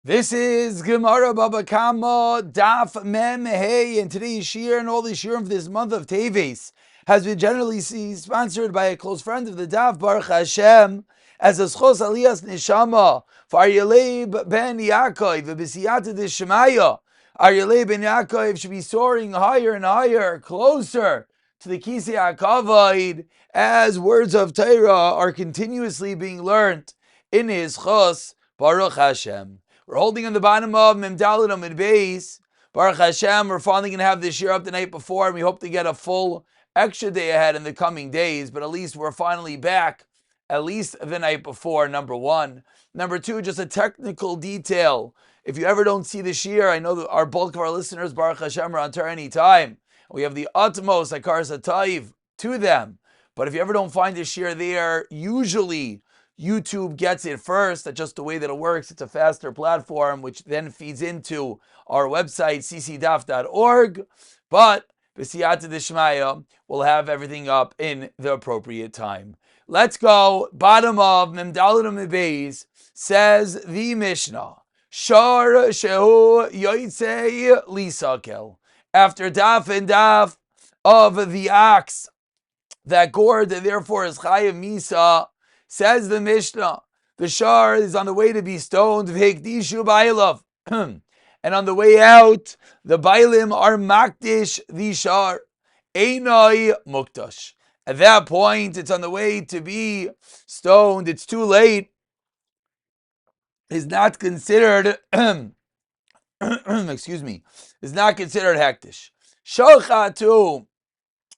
This is Gemara Baba Kama Daf Mem Hey, and today's shir and all the shir for this month of Teves has been generally sponsored by a close friend of the Daf, Baruch Hashem, as a schos aliyas neshama for Aryeh ben Ya'akov v'b'siyata d'shemaya. Aryeh ben Ya'akov should be soaring higher and higher, closer to the Kisei HaKavod, as words of Torah are continuously being learned in his chos, Baruch Hashem. We're holding on the bottom of Mem Daled Amud Beis. Baruch Hashem, we're finally going to have this year up the night before, and we hope to get a full extra day ahead in the coming days, but at least we're finally back, at least the night before, number one. Number two, just a technical detail. If you ever don't see this year, I know that our bulk of our listeners, Baruch Hashem, are on Torah anytime. We have the utmost Akar Sataiv to them. But if you ever don't find this year there, usually YouTube gets it first. That's just the way that it works. It's a faster platform, which then feeds into our website, ccdaf.org. But b'siyata d'shmaya, we'll have everything up in the appropriate time. Let's go. Bottom of Mem Daled Amud Beis says the Mishnah, Shar shehu yotzei lisakel. After daf and daf of the ox that gored, and therefore is chayav misa, says the Mishnah, the shar is on the way to be stoned, v'hekdishu bailav, and on the way out, the bailim are makdish the shar, einoi mukdash. At that point, it's on the way to be stoned. It's too late. Is not considered, excuse me, is not considered hektish. Shochatu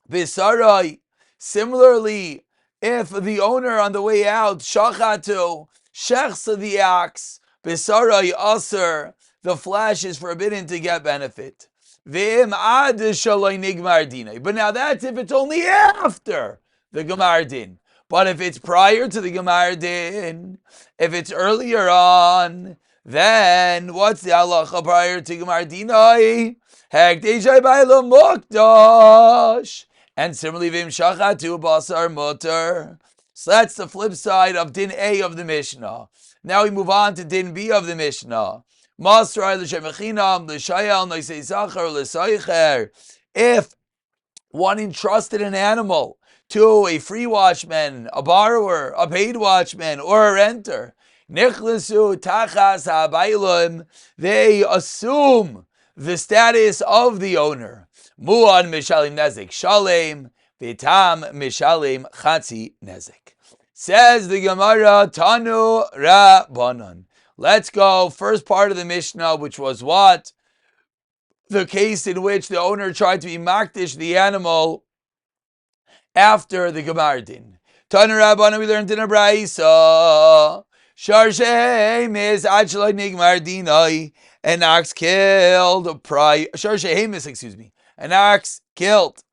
bisarai. Similarly, if the owner on the way out, shachatu, shechsa the ox, bisarai aser, the flesh is forbidden to get benefit. V'im ad shaloi nigmar dinai. But now that's if it's only after the gemar din. But if it's prior to the gemar din, if it's earlier on, then what's the halacha prior to gemar dinai? Hekdeshai ba'ila mukdash. And similarly, v'im shachatu basar mutter. So that's the flip side of din A of the Mishnah. Now we move on to din B of the Mishnah. If one entrusted an animal to a free watchman, a borrower, a paid watchman, or a renter, nichlesu tachas habaylim, they assume the status of the owner. Mu'an mishalim nezek shalem, v'tam mishalim chatzi nezek. Says the Gemara, Tanu Rabbanan. Let's go. First part of the Mishnah, which was what? The case in which the owner tried to be makdish the animal after the gemar din. Tanu Rabbanan, we learned in a brayso. Shar shehemis ad shaloi nigmar dinai. An ox killed prior. Shar shehemis, excuse me. An ox killed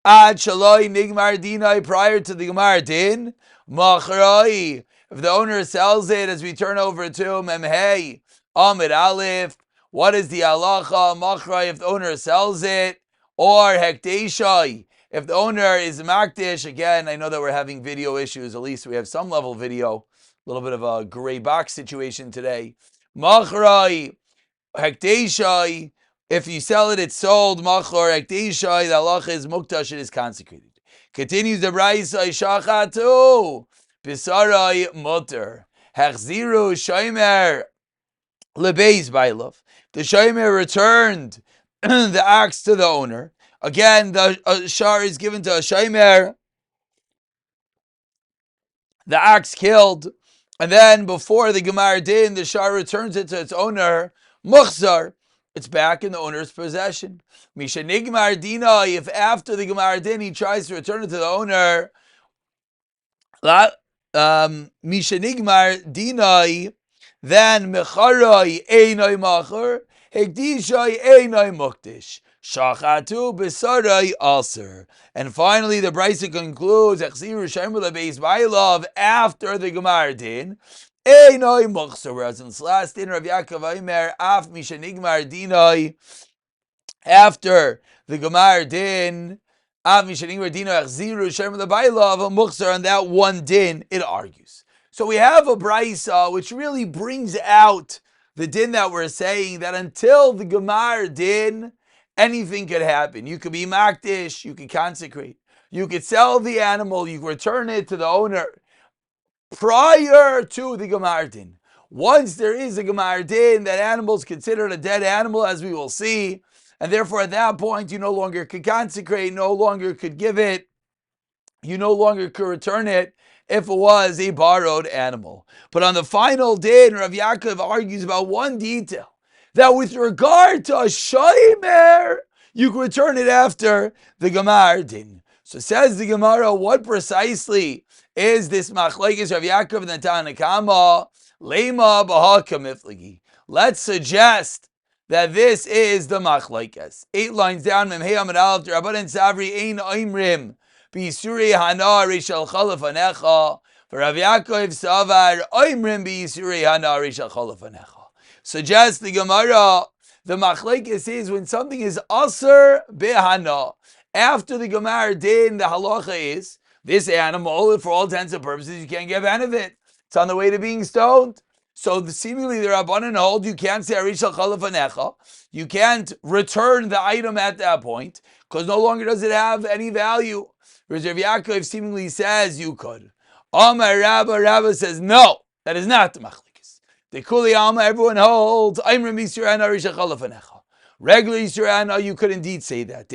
ad shaloi nigmar dinai, prior to the gemar din. Machroi. If the owner sells it, as we turn over to Memhei Amid Aleph, what is the halacha? Machroi, if the owner sells it, or Hekdeshai, if the owner is makdish. Again, I know that we're having video issues. At least we have some level of video. A little bit of a gray box situation today. Machroi, Hekdeshai, if you sell it, it's sold. Machlor Hekdeshai, the halacha is mukdash, it is consecrated. Continues the brayso, shachatu bisarai mutter hachziru shomer lebeis bailav. The shomer returned the ox to the owner. Again, the shar is given to a shomer. The ox killed, and then before the gemar din, the shar returns it to its owner. Muchzar, it's back in the owner's possession. Misha nigmar dina, if after the gemar din he tries to return it to the owner, Misha nigmar dinai, then mecharoi einoi machar, hekdishai einoi mukdish, shachatu besarai aser. And finally, the brayso concludes, echziru shemer lebeis bailav, after the gemar din, einoi mukser. Whereas in this last din, Rav Ya'akov Omer, af misha nigmar dinai, after the gemar din, on that one din, it argues. So we have a brayso which really brings out the din that we're saying that until the Gemar din, anything could happen. You could be makdish, you could consecrate, you could sell the animal, you could return it to the owner prior to the Gemar din. Once there is a Gemar din, that animal is considered a dead animal, as we will see, and therefore at that point you no longer could consecrate, no longer could give it, you no longer could return it if it was a borrowed animal. But on the final din, Rav Yaakov argues about one detail, that with regard to a shomer, you can return it after the Gemar din. So says the Gemara, what precisely is this machlekes Rav Yaakov and the Tanna Kama? Lema b'ha kamifligi. Let's suggest that this is the machlekes. 8 lines down, Memhei Amud Aleph, Rabbanan Savri Ein Oimrim B'Yisuri Hana Rishal Chalaf Anecha. For Rav Yaakov Savar Oimrim B'Yisuri Hana Rishal Chalaf Anecha. Suggests the Gemara, the machlekes is when something is aser behana. After the Gemar din, the halacha is this animal, for all intents and purposes, you can't get benefit. It's on the way to being stoned. So seemingly the Rabbanan hold you can't say Arishal Chalaf Anecha. You can't return the item at that point because no longer does it have any value. Whereas Rav Yaakov seemingly says you could. Amar Rabba says no, that is not the machlekes. The Kuli Alma, everyone holds Aimrim Yisrael Arishal Chalaf Anecha. Regular Yisrael, you could indeed say that.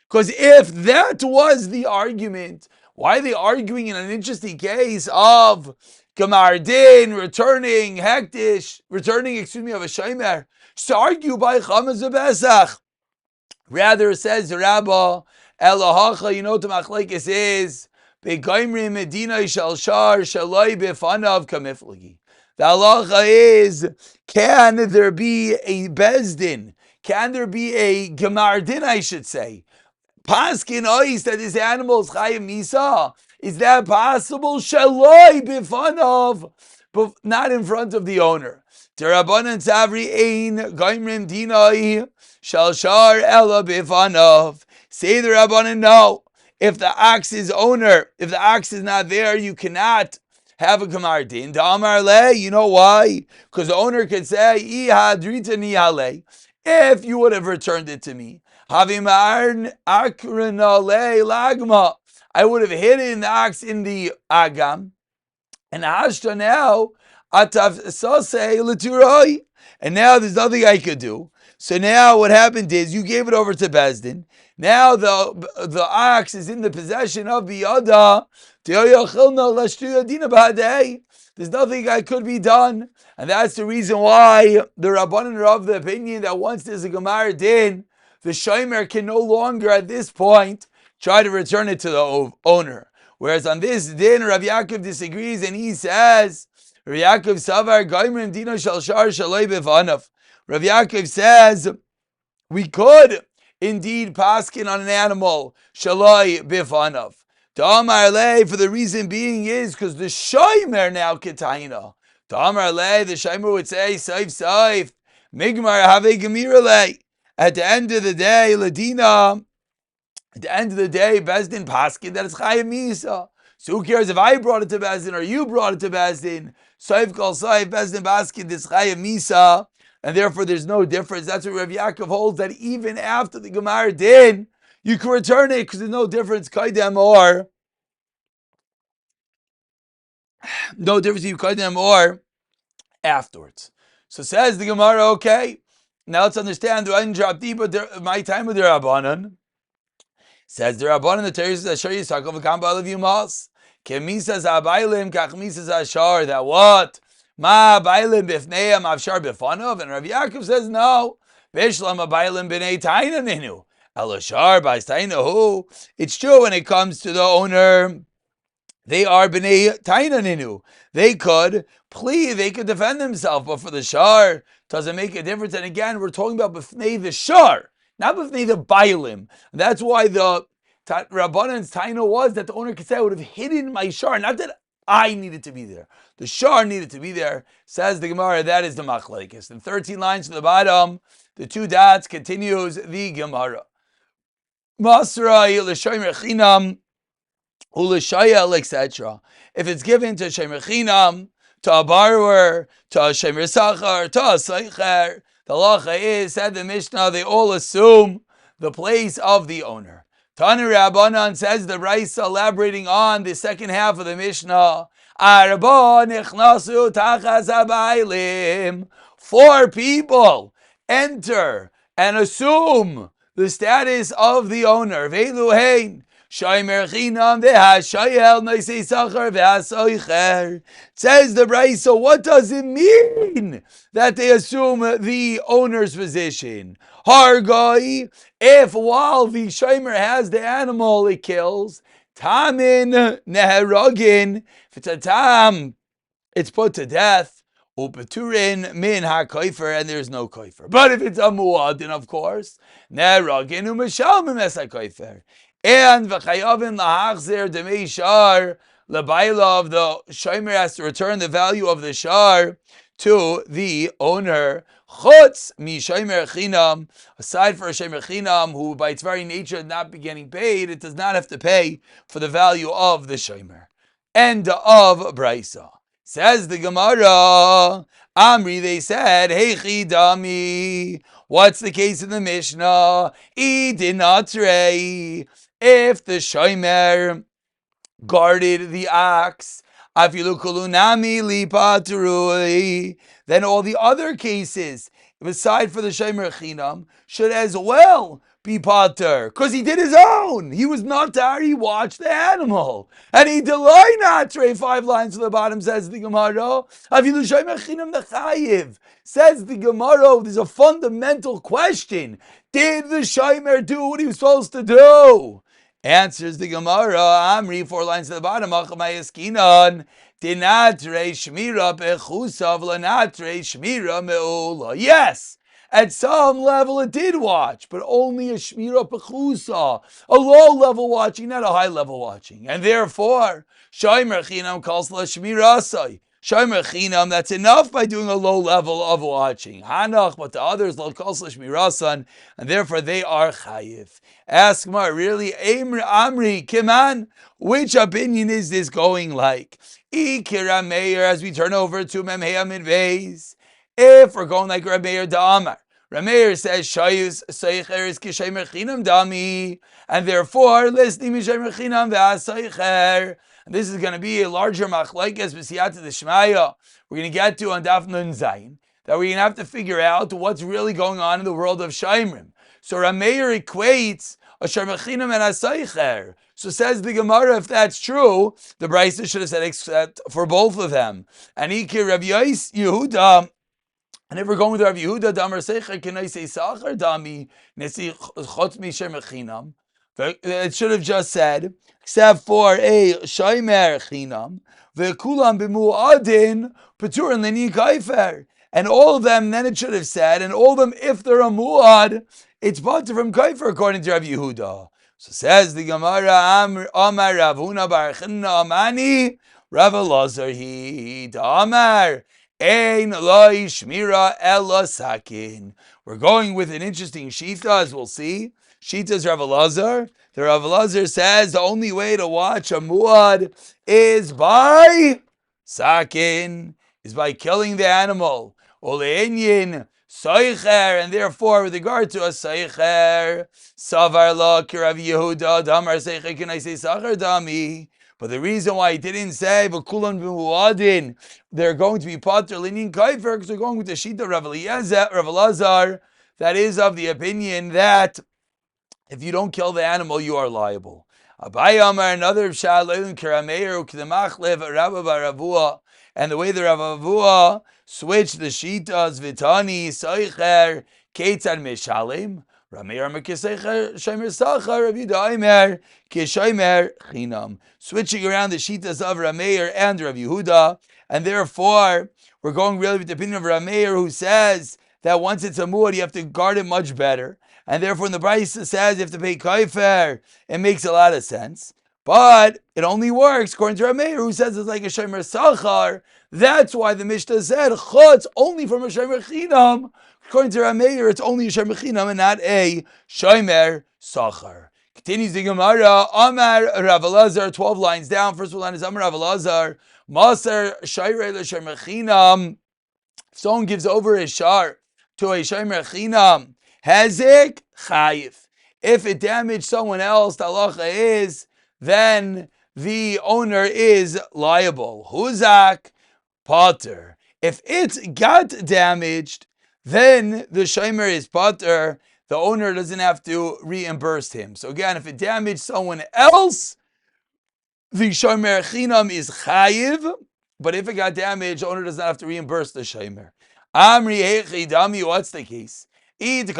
Because if that was the argument, why are they arguing in an interesting case of Gemar din, returning hektish, of a shomer? To argue by Chamaz Pesach. Rather, says the Rabbah, Elohacha, you know what the machlekes is, Begoimri Medina shal shar shaloi befanav kamiflagi. The halacha is, can there be a bezdin? Can there be a Gemar din, I should say? Paskin ois that this animal is chayim misa. Is that possible? Shaloi b'fanav, but not in front of the owner. Terabanan savri ein goimrim dinai shal shar ella b'fanav. Say the Rabbanan, no. If the ox is owner, if the ox is not there, you cannot have a Gemar din. Damar le, you know why? Because the owner could say, if you would have returned it to me, I would have hidden the ox in the agam, and hashta now, and now there's nothing I could do. So now what happened is you gave it over to Bezdin. Now the ox is in the possession of Biyada. There's nothing that could be done. And that's the reason why the Rabbanan are of the opinion that once there's a Gemar din, the shomer can no longer at this point try to return it to the owner. Whereas on this din, Rav Yaakov disagrees and he says, Rav Yaakov savar goimrim dino shal shar shaloi b'vanav. Rav Yaakov says, we could indeed paskin on an animal shaloi b'vanav. Damar le, for the reason being is because the shomer now ketayna. Damar le, the shomer would say, saif, migmar have gemira le. At the end of the day, Ladina, at the end of the day, Bezdin paskin that it's chayim misa. So who cares if I brought it to Bezdin or you brought it to Bezdin? Saif kol saif, Bezdin paskin this chayim misa, and therefore there's no difference. That's what Rav Yaakov holds, that even after the Gemar din, you can return it because there's no difference. Kaidem or no difference if you kaidem or afterwards. So says the Gemara, okay. Now let's understand. Do I drop deeper? My time with the Rabbanan says the Rabbanan the Torah says Ashar Yisakov v'kam ba'alav yumas kemisas ha'baylim kach misas ha'ashar. That what ma baylim b'fneim avshar b'fanav, and Rav Yaakov says no. V'ishlam ha'baylim b'nei taina ninu alashar b'taina hu. It's true when it comes to the owner. They are b'nei taina ninu. They could plead, they could defend themselves, but for the shar, doesn't make a difference. And again, we're talking about b'fnei the shar, not b'fnei the bailim. That's why the Rabbanan's taina was that the owner could say, I would have hidden my shar, not that I needed to be there. The shar needed to be there. Says the Gemara, that is the machlekes. And 13 lines to the bottom, the 2 dots continues the Gemara. Masra l'shomer chinam u'l'shayel, etc. If it's given to shomer chinam, to a borrower, to a shomer sachar, to a seicher. The halacha is, said the Mishnah, they all assume the place of the owner. Tanu Rabbanan, says the Brisa, elaborating on the second half of the Mishnah. Arba nichnasu tachas habaylim. 4 people enter and assume the status of the owner. Veilu hein. Shomer chinam v'hashayel noisei sachar v'hasoicher. Says the Brisa, what does it mean that they assume the owner's position? Hargai, if while the shomer has the animal it kills, tamin neheragin, if it's a tam, it's put to death. Upeturin min ha-koifer, and there's no koifer. But if it's a muadin, of course, neheragin u'mishalmim es ha-koifer. And v'chayavin lahachzer demei shar, l'bayla of the shomer has to return the value of the shar to the owner. Chutz mi shomer chinam, aside for a shomer chinam who by its very nature not be getting paid, it does not have to pay for the value of the shomer. End of Brisa. Says the Gemara, Amri, they said, Heichi dami. What's the case in the Mishnah? Idinatrei. If the shomer guarded the ox, afilu kulunami lipatrui, then all the other cases, aside for the shomer chinam, should as well be pater, because he did his own. He was natar, he watched the animal. And he delay natre, 5 lines to the bottom, says the Gemara. Afilu shomer chinam nechayiv. Says the Gemara, there's a fundamental question. Did the shomer do what he was supposed to do? Answers the Gemara, Amri, 4 lines to the bottom, Achamayaskinon, Dinatre Shmira Bechusav Lanatre Shmira Meula. Yes, at some level it did watch, but only a Shmira Bechusa, a low level watching, not a high level watching. And therefore, Shomer Chinam calls la Shmira Asai. Shomer Chinam, that's enough by doing a low level of watching. Hanach, but the others, lo calls la Shmira Asan, and therefore they are Chayiv. Ask Mar, really, Amri, Kiman, which opinion is this going like? Ikira Meir, as we turn over to Memhea Midveis. If we're going like Rameir Da'amar, Rameir says, Shayus Seicher is Kishemer Chinam Dami, and therefore, listening Mishemer Chinam V'aseicher. This is going to be a larger machlekes b'siyata d'shmaya. We're going to get to on Daf Nun Zayin, that we're going to have to figure out what's really going on in the world of Shaimrim. So Rameir equates a Sharmachinam and a Seicher. So says the Gemara, if that's true, the Brisa should have said except for both of them. And Ikir Rav Yehuda, and if we're going with Rav Yehuda, Damar Seicher, can I say Sachar Dami, Nesi Chotz Mi Sharmachinam? It should have just said, except for a Shaimer Chinam, Vekulam B'mu'adin, Peturin Lini Kaifer. And all of them, then it should have said, and all of them, if they're a mu'ad, it's bought from Kaifer, according to Rav Yehuda. So says the Gemara, Amar Rav Huna Bar Chanina Amani, Rav Elazar he Amar Ein Loi Shmira Ela Sakin. We're going with an interesting shita, as we'll see. Shita's Rav Elazar. The Rav Elazar says the only way to watch a mu'ad is by sakin, is by killing the animal. Oleinyin Seicher, and therefore, with regard to a Seicher, Savar La Kirav Yehuda, Damar Seicher, can I say Sachar Dami? But the reason why he didn't say V'kulan B'muadin, they're going to be Pater Linin Kaifer, because they're going with the Shita Rav Elazar, that is of the opinion that if you don't kill the animal, you are liable. Abai Amar, another Sha'alun Kirameir, Ukdemachlev, Rabba Baravua, and the way the Rav Avua switched the shitas, Vitani, Seicher, Ketzad Meshalim, Rameir Mekeseicher, Shomer Sachar, Rav Yehuda Kishomer Chinam. Switching around the shitas of Rameir and Rav Yehuda, and therefore, we're going really with the opinion of Rameir, who says that once it's a muad, you have to guard it much better. And therefore, when the Brisa says you have to pay kaifer, it makes a lot of sense. But it only works according to Rameir, who says it's like a shomer sachar. That's why the Mishnah said chutz only from a shomer chinam. According to Rameir, it's only a shomer chinam and not a shomer sachar. Continues the Gemara, Amar Rav Elazar, 12 lines down. First line is Amar Rav Elazar, Maser shayrei l'shomer chinam. If someone gives over his shar to a shomer chinam, hezik chayiv. If it damaged someone else, the halacha is, then the owner is liable. Huzak potter. If it got damaged, then the shomer is potter. The owner doesn't have to reimburse him. So again, if it damaged someone else, the shomer chinam is chayiv. But if it got damaged, the owner does not have to reimburse the shomer. Amri hechi dami. What's the case? If the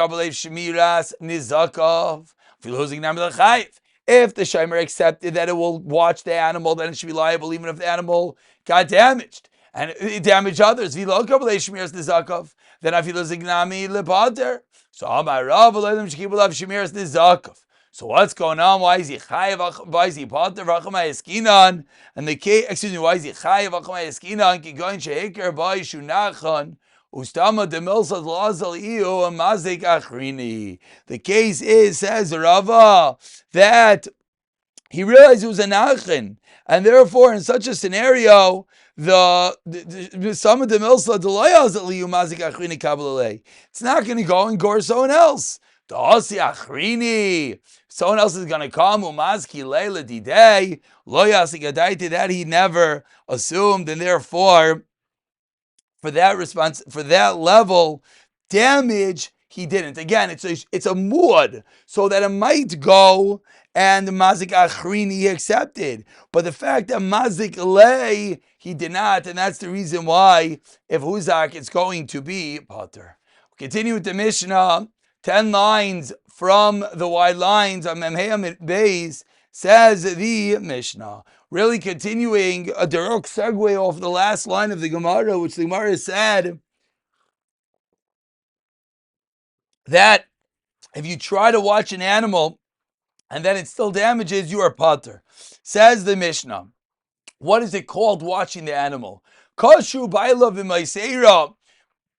shomer accepted that it will watch the animal, then it should be liable even if the animal got damaged. And it damaged others. Then so what's going on? Why is he chayav? Why is he potter? And the case, excuse me, why is he chayav? The case is, says Rava, that he realized it was a nachin, and therefore, in such a scenario, it's not going to go and gore someone else. Someone else is going to come, that he never assumed, and therefore, for that level, damage, he didn't. Again, it's a muad, so that it might go and mazik achrini he accepted. But the fact that mazik lay, he did not, and that's the reason why, if huzak, it's going to be potter. Continue with the Mishnah, 10 lines from the wide lines on Memheim Beis, says the Mishnah. Really continuing a direct segue off the last line of the Gemara, which the Gemara said that if you try to watch an animal and then it still damages, you are potter. Says the Mishnah. What is it called watching the animal? Kashu bailav v'maiseira.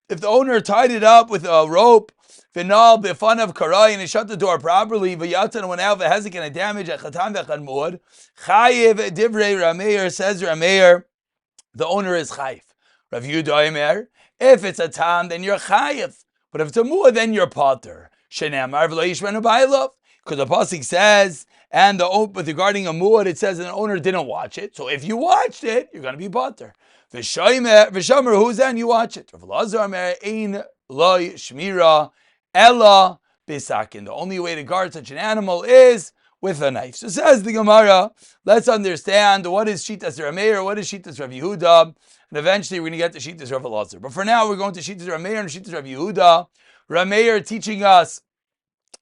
If the owner tied it up with a rope, v'nal b'fanav karai, and he shut the door properly, v'yatan went out v'hezik and a damage at chatan v'chan muad, chayiv divrei Rameir, says Rameir, the owner is chayiv. Rav Yehuda Omer, if it's a tam, then you're chayiv. But if it's a muad, then you're potter. Shenamar v'lo yishmenu bailav. Because the pasuk says, and regarding a muad, it says an owner didn't watch it. So if you watched it, you're going to be potter. V'shomer, who's then you watch it? Rav Elazar Omer, ein loy shmira ella bisakin. The only way to guard such an animal is with a knife. So says the Gemara, let's understand what is Shitas Rameir, what is Shitas Rav Yehuda, and eventually we're going to get to Shitas Rav Elazar. But for now, we're going to Shitas Rameir and Shitas Rav Yehuda. Rameir teaching us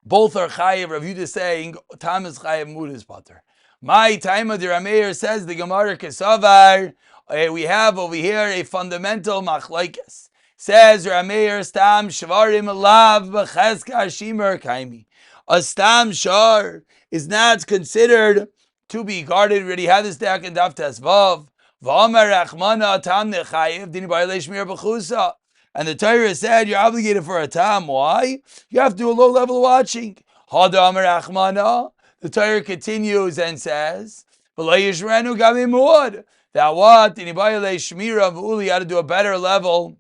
both are chayiv. Rav Yehuda saying tam is chayiv, mud is potter. My time of the Rameir, says the Gemara Kesavar. We have over here a fundamental machlokes. Says Rameir, stam shvarim lav b'cheska shimer kaimi. A stam shar is not considered to be guarded. We already had this back in Daf Tesvav. V'amar rachmana tam nechayiv dini b'alei shmir b'chusa. And the Torah said you're obligated for a tam. Why? You have to do a low level of watching. Hada amar rachmana. The Torah continues and says, "V'lo yishrenu gami muad." That what? Dini b'alei shmira v'uli, you had to do a better level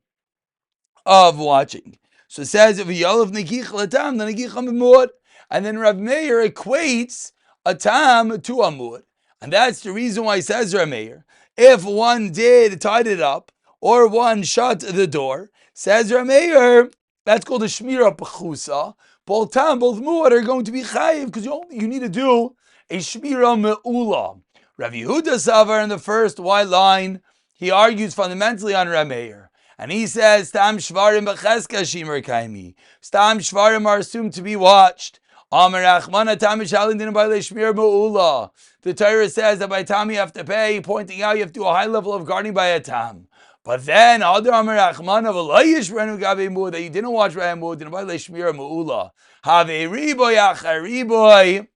of watching. So it says, if yolav negicha latam, then negicha b'muad. And then Rav Meir equates a tam to a muad. And that's the reason why he says Rav Meir, if one tied it up, or one shut the door, says Rav Meir, that's called a shmira b'chusa. Both tam, both muad are going to be chayiv, because you need to do a shmira me'ula. Rav Yehuda Savar, in the first white line, he argues fundamentally on Rav Meir. And he says, Stam shvarim b'cheska shimer kaimi. Stam shvarim are assumed to be watched. Amar Achmana tam shalin din b'alei shmir me'ula. The Torah says that by tam you have to pay, pointing out you have to do a high level of guarding by a tam. But then, Adar Amar Achmana v'lo yishrenu gabe mu'ud, that you didn't watch by a mu'ud din b'alei shmir me'ula. Have a riboy achar riboy.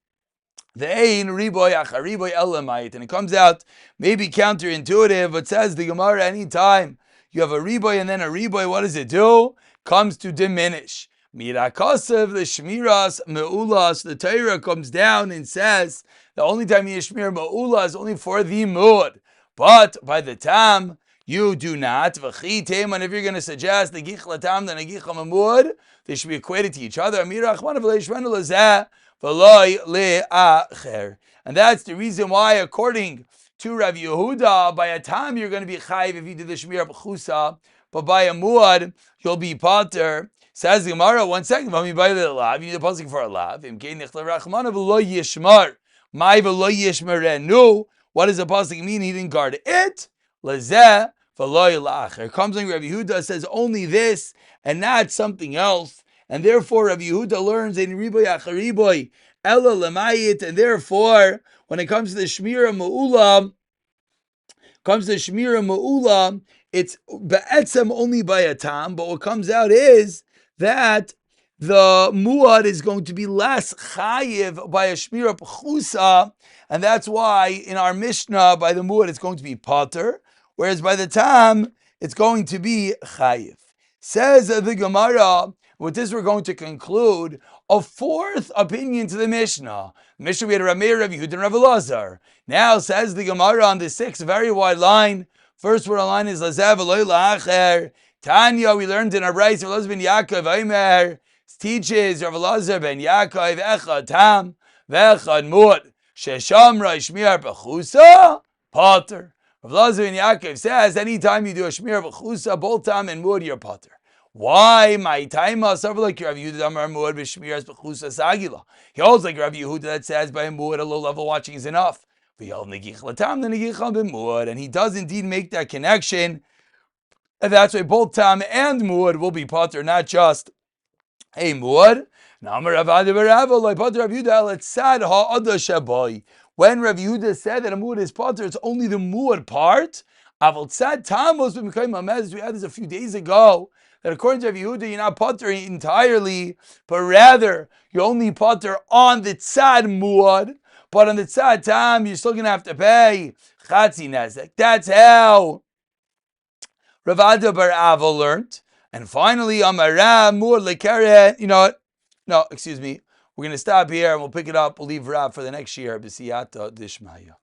The ein riboy achar riboy elamite. And it comes out maybe counterintuitive, but says the Gemara, anytime you have a riboy and then a riboy, what does it do? Comes to diminish. Mirakasev the shmiras meulas. The Torah comes down and says the only time you shmir meula is only for the muad. But by the tam, you do not. V'chi teman, if you're going to suggest the gich latam, the negicha mamud, they should be equated to each other. And that's the reason why, according to Rav Yehuda, by a tam you're going to be chayiv if you do the shmir b'chusa, but by a muad you'll be pater. Says the Gemara, 1 second, you buy the lav, you need a pasuk for a lav. What does the pasuk mean? He didn't guard it. Lazeh v'lo yilach. Comes in Rav Yehuda says only this and not something else, and therefore Rav Yehuda learns in riboy achariboy ella lemayit, and therefore when it comes to the shmira ma'ula, it's be'etzem only by a tam, but what comes out is that the muad is going to be less chayiv by a shmira p'chusa, and that's why in our Mishnah by the muad it's going to be pater, whereas by the tam it's going to be chayiv. Says the Gemara, with this we're going to conclude a fourth opinion to the Mishnah. The Mishnah we had Rav Meir, Rav Yehuda, and Rav Elazar. Now says the Gemara on the sixth very wide line. First word on line is Lazev v'lo la'acher. Tanya, we learned in our Brayso, Rav Elazar ben Yaakov Aimer teaches Rav Elazar ben Yaakov echad tam v'echad muad sheshamra shmir b'chusa pater. Rav Elazar ben Yaakov says anytime you do a shmir b'chusa, both tam and muad, you're pater. Why? My time like Rav Yehuda Amar Muad b'shmiras b'chusa sagila. He holds like Rav Yehuda that says by a muad a low level watching is enough. But he holds negich latam the negicha b'muad, and he does indeed make that connection. And that's why both tam and muad will be pater, not just a muad. When Rav Yehuda said that a muad is pater, it's only the muad part. We had this a few days ago, that according to Rav Yehuda, you're not pater entirely, but rather you're only pater on the tzad muad, but on the tzad tam, you're still going to have to pay chatzi nezek. That's how Rav Ada bar Ava learned. And finally, Amara muad lekeret. You know what? No, excuse me. We're going to stop here and we'll pick it up. We'll leave Rav for the next year. B'siyata dishmaya.